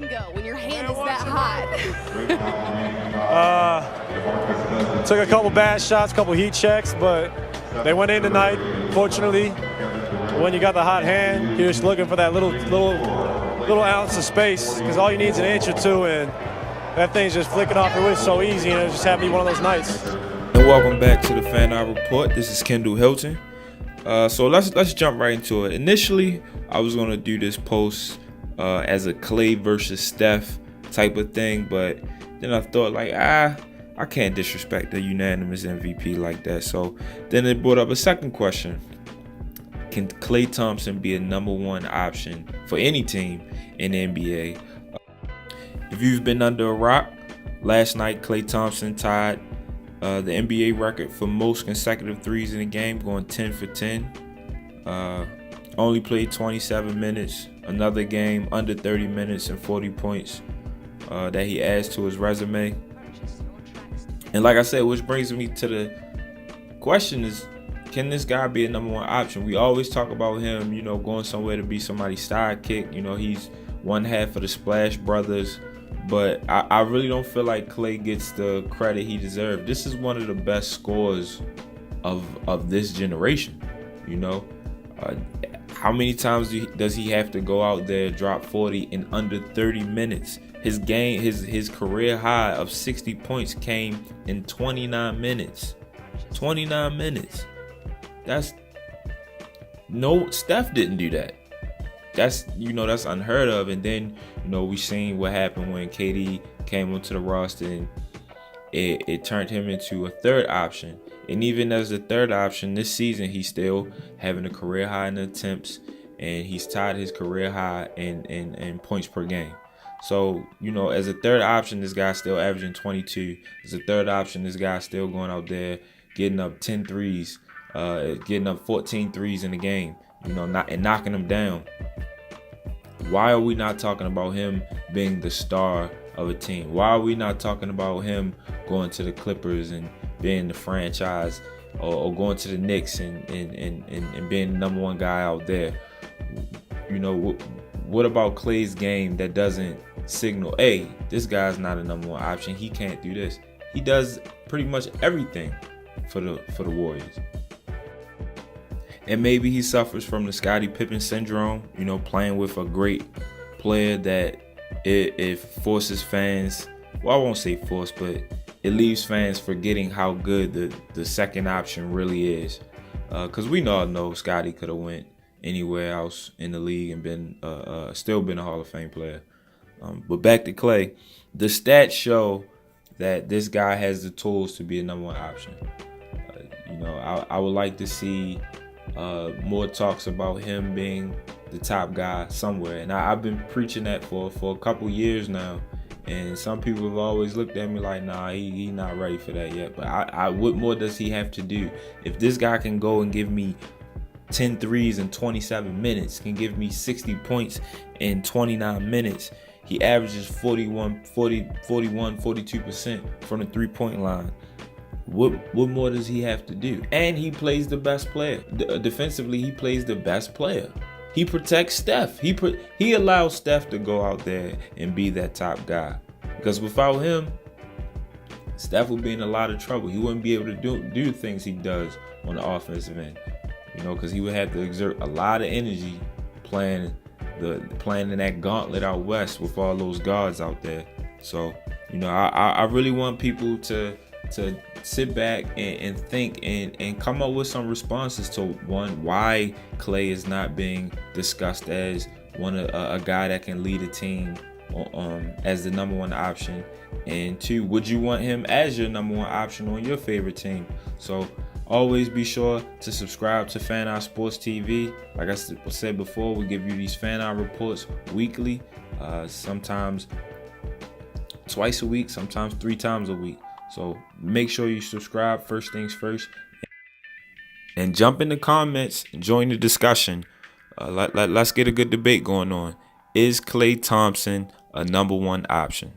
lingo when your hand is that hot? Took a couple bad shots, couple heat checks, but they went in tonight. Fortunately, when you got the hot hand, you're just looking for that little ounce of space, because all you need is an inch or two, and that thing's just flicking off your wrist so easy, and it just happened to be one of those nights. And welcome back to the Fan Eye Report. This is Kendall Hilton. So let's jump right into it. Initially, I was gonna do this post as a Klay versus Steph type of thing, but then I thought I can't disrespect the unanimous MVP like that. So then it brought up a second question: can Klay Thompson be a #1 option for any team in the NBA? If you've been under a rock, last night Klay Thompson tied the NBA record for most consecutive threes in a game, going 10 for 10. Only played 27 minutes. Another game under 30 minutes and 40 points that he adds to his resume. And like I said, which brings me to the question is, can this guy be a #1 option? We always talk about him, going somewhere to be somebody's sidekick. He's one half of the Splash Brothers. But I really don't feel like Klay gets the credit he deserves. This is one of the best scorers of this generation. How many times does he have to go out there, drop 40 in under 30 minutes? His career high of 60 points came in 29 minutes. 29 minutes. Steph didn't do that. That's unheard of. And then we seen what happened when KD came onto the roster, and it turned him into a third option. And even as a third option this season, he's still having a career high in attempts, and he's tied his career high in points per game. So as a third option, this guy's still averaging 22. As a third option, this guy's still going out there getting up 10 threes, getting up 14 threes in a game, and knocking them down. Why are we not talking about him being the star of a team? Why are we not talking about him going to the Clippers and being the franchise, or going to the Knicks and being the #1 guy out there? What about Klay's game that doesn't signal, hey, this guy's not a #1 option, he can't do this? He does pretty much everything for the Warriors. And maybe he suffers from the Scottie Pippen syndrome, playing with a great player that it forces fans, well, I won't say force, but it leaves fans forgetting how good the second option really is. Because we all know Scottie could have went anywhere else in the league and been still been a Hall of Fame player. But back to Klay, the stats show that this guy has the tools to be a #1 option. I would like to see more talks about him being the top guy somewhere, and I've been preaching that for a couple years now, and some people have always looked at me like, nah, he not ready for that yet. But what more does he have to do? If this guy can go and give me 10 threes in 27 minutes, can give me 60 points in 29 minutes, he averages 42% from the 3-point line. What more does he have to do? And he plays the best player. Defensively, he plays the best player. He protects Steph. He allows Steph to go out there and be that top guy. Because without him, Steph would be in a lot of trouble. He wouldn't be able to do the things he does on the offensive end. Because he would have to exert a lot of energy playing in that gauntlet out west with all those guards out there. So, I really want people to sit back and think and come up with some responses to, one, why Klay is not being discussed as a guy that can lead a team as the #1 option, and two, would you want him as your #1 option on your favorite team? So always be sure to subscribe to Fan Eye Sports TV. Like I said before, we give you these Fan Eye reports weekly, sometimes twice a week, sometimes 3 times a week. So make sure you subscribe, first things first, and jump in the comments and join the discussion. Let's get a good debate going on. Is Klay Thompson a #1 option?